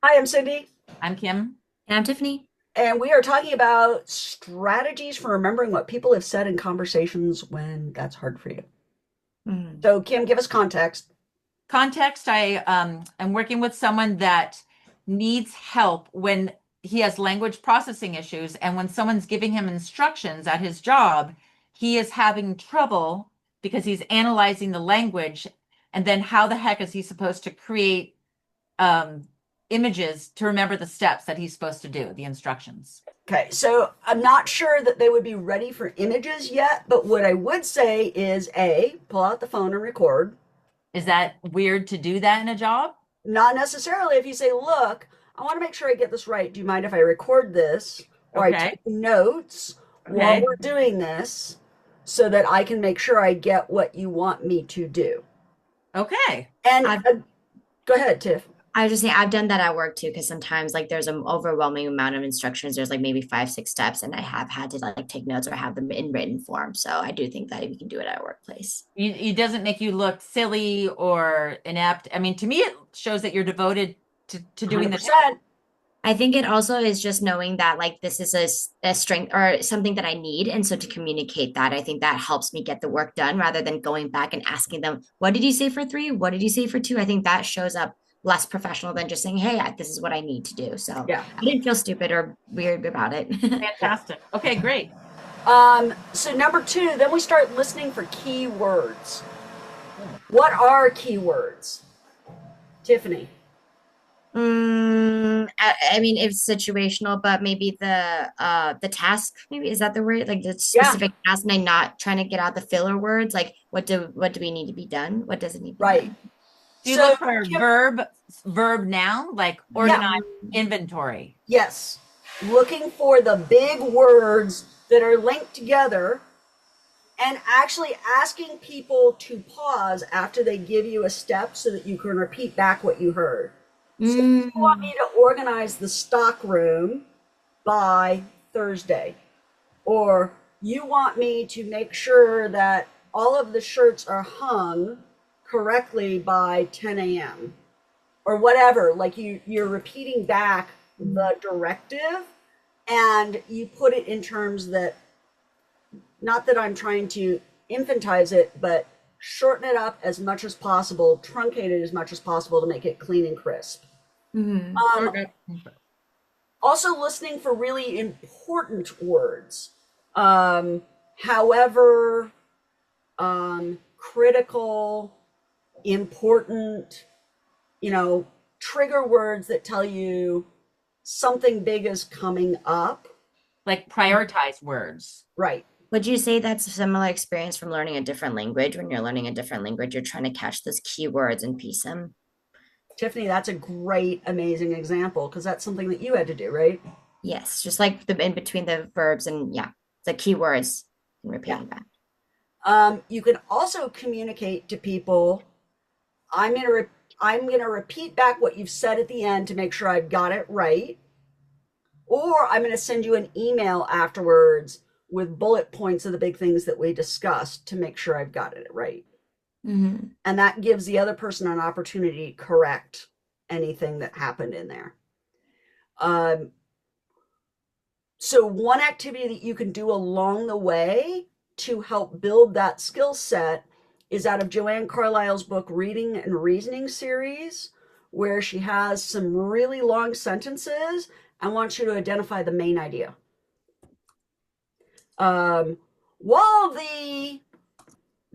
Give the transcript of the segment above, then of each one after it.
Hi, I'm Cindy, I'm Kim. And I'm Tiffany. and we are talking about strategies for remembering what people have said in conversations when that's hard for you. Mhm. So, Kim, give us context. Context, I am working with someone that needs help when he has language processing issues, and when someone's giving him instructions at his job, he is having trouble because he's analyzing the language, and then how the heck is he supposed to create um, images to remember the steps that he's supposed to do, the instructions? Okay, so I'm not sure that they would be ready for images yet, but what I would say is A, pull out the phone and record. Is that weird to do that in a job? Not necessarily if you say, look, I want to make sure I get this right. Do you mind if I record this or I Okay. take notes while Okay. we're doing this so that I can make sure I get what you want me to do? Okay. And I've go ahead, Tiff. I was just saying I've done that at work too, because sometimes like there's an overwhelming amount of instructions. There's like maybe five, six steps, and I have had to like take notes or have them in written form. So I do think that we can do it at a workplace. It doesn't make you look silly or inept. I mean, to me, it shows that you're devoted to doing the job. 100%. I think it also is just knowing that like this is a strength or something that I need. And so to communicate that, I think that helps me get the work done rather than going back and asking them, what did you say for three? What did you say for two? I think that shows up less professional than just saying, hey, this is what I need to do. So Yeah. I didn't feel stupid or weird about it. Yeah. Fantastic. Okay, great. So number two, then we start listening for key words. What are key words? Tiffany. I mean, it's situational, but maybe the task, maybe is that the word? Like the Yeah, specific task, and I'm not trying to get out the filler words. Like what do we need to be done? What does it need to be right. done? Do you So, look for Kim, verb noun, like yeah, organize inventory? yes. Looking for the big words that are linked together and actually asking people to pause after they give you a step so that you can repeat back what you heard. So you want Mm, me to organize the stock room by Thursday, or you want me to make sure that all of the shirts are hung correctly by 10 a.m. or whatever. Like you're repeating back the directive and you put it in terms that, not that I'm trying to infantize it, but shorten it up as much as possible, truncate it as much as possible to make it clean and crisp. Um, Okay. Also listening for really important words. Um, however, critical, important, trigger words that tell you something big is coming up. Like prioritize words. Right. would you say that's a similar experience from learning a different language? When you're learning a different language, you're trying to catch those keywords and piece them. Tiffany, that's a great, amazing example because that's something that you had to do, right? Yes, just like the in between the verbs and yeah, the keywords and Yeah. repeating back. You can also communicate to people. I'm gonna re- I'm gonna repeat back what you've said at the end to make sure I've got it right, or I'm gonna send you an email afterwards with bullet points of the big things that we discussed to make sure I've got it right. Hmm. And that gives the other person an opportunity to correct anything that happened in there. Um, so one activity that you can do along the way to help build that skill set is out of Joanne Carlisle's book Reading and Reasoning series, where she has some really long sentences and wants you to identify the main idea. um, while the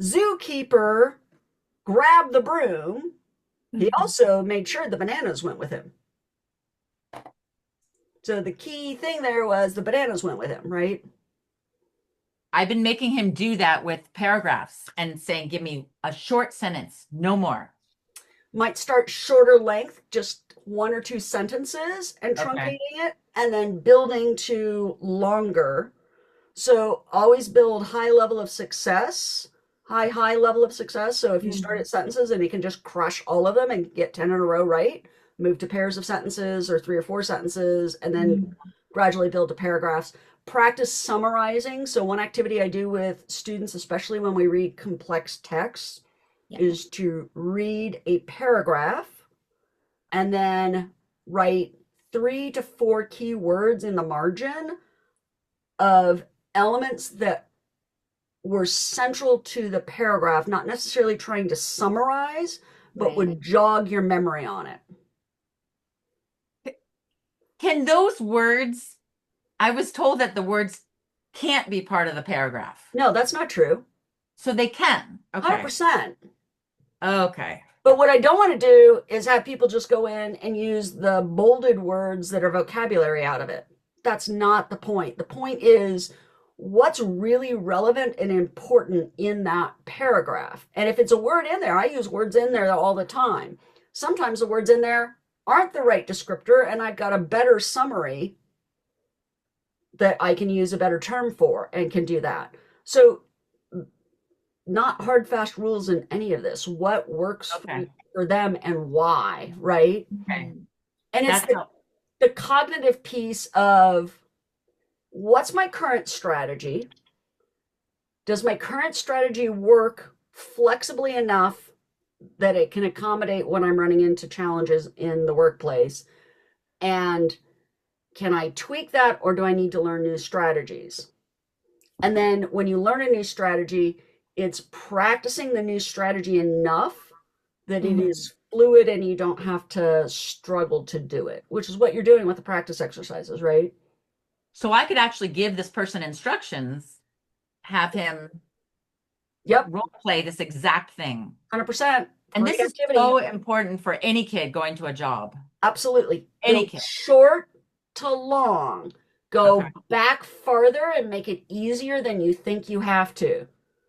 zookeeper grabbed the broom, he also made sure the bananas went with him. So the key thing there was the bananas went with him, right? I've been making him do that with paragraphs and saying, give me a short sentence, no more. Might start shorter length, just one or two sentences, and Okay. truncating it, and then building to longer. So always build high level of success, high level of success. So if you start Mhm. at sentences and you can just crush all of them and get 10 in a row right, move to pairs of sentences or three or four sentences, and then Mhm. gradually build to paragraphs. Practice summarizing. So one activity I do with students, especially when we read complex texts, Yeah. is to read a paragraph and then write 3 to 4 keywords in the margin of elements that were central to the paragraph, not necessarily trying to summarize, but Right. would jog your memory on it. Can those words, I was told that the words can't be part of the paragraph. No, that's not true. So they can. Okay. 100%. Okay. But what I don't want to do is have people just go in and use the bolded words that are vocabulary out of it. That's not the point. The point is what's really relevant and important in that paragraph. And if it's a word in there, I use words in there all the time. Sometimes the words in there aren't the right descriptor, and I've got a better summary that I can use a better term for and can do that. So not hard, fast rules in any of this. What works Okay. for them and why, right? Okay. And it's That's the cognitive piece of what's my current strategy? Does my current strategy work flexibly enough that it can accommodate when I'm running into challenges in the workplace? And can I tweak that, or do I need to learn new strategies? And then when you learn a new strategy, it's practicing the new strategy enough that it is fluid and you don't have to struggle to do it, which is what you're doing with the practice exercises, right? so I could actually give this person instructions, have him Yep, role play this exact thing. 100%. And Great this is activity. so important for any kid going to a job. Absolutely. Any Go kid. short to long. Go Okay. back farther and make it easier than you think you have to.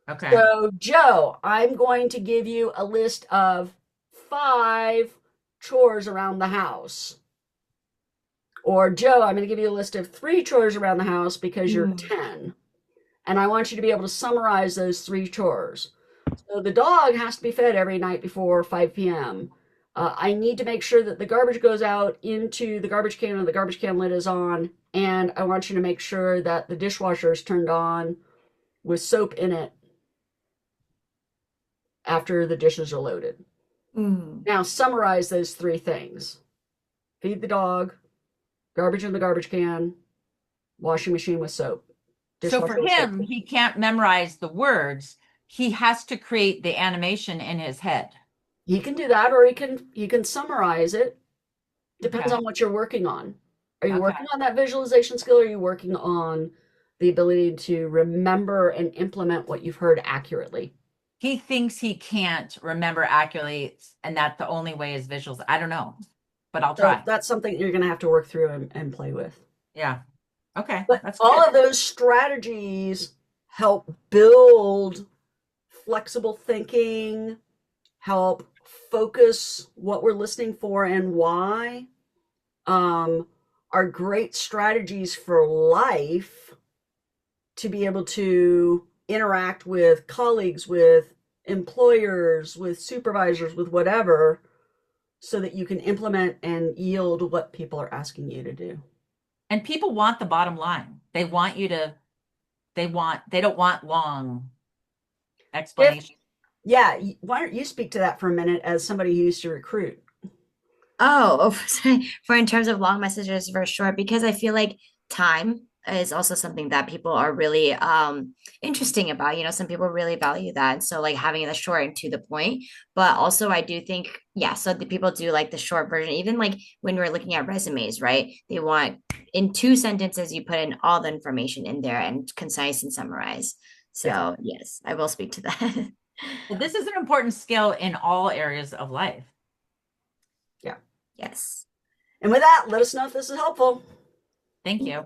Okay. So, Joe, I'm going to give you a list of 5 chores around the house. Or, Joe, I'm going to give you a list of 3 chores around the house because you're 10. And I want you to be able to summarize those 3 chores. So the dog has to be fed every night before 5 p.m. I need to make sure that the garbage goes out into the garbage can and the garbage can lid is on. And I want you to make sure that the dishwasher is turned on with soap in it after the dishes are loaded. Now summarize those 3 things. Feed the dog, garbage in the garbage can, washing machine with soap. So for him, he can't memorize the words. He has to create the animation in his head. He can do that, or he can summarize it. Depends Okay. on what you're working on. Are you Okay. working on that visualization skill, or are you working on the ability to remember and implement what you've heard accurately? He thinks he can't remember accurately, and that the only way is visuals. I don't know, but I'll So try. that's something you're going to have to work through and play with. Yeah. Okay. But That's all good. of those strategies help build flexible thinking, help focus what we're listening for and why, are great strategies for life to be able to interact with colleagues, with employers, with supervisors, with whatever, so that you can implement and yield what people are asking you to do. And people want the bottom line. They want you to, they don't want long explanations. Yeah, why don't you speak to that for a minute as somebody who used to recruit? Oh, for in terms of long messages for short, because I feel like time is also something that people are really interesting about. You know, some people really value that. So like having the short and to the point. But also I do think, yeah, so the people do like the short version, even like when we're looking at resumes, right? They want in 2 sentences, you put in all the information in there and concise and summarize. Yeah. So yes, I will speak to that. Well, this is an important skill in all areas of life. Yeah. Yes. And with that, let us know if this is helpful. Thank you.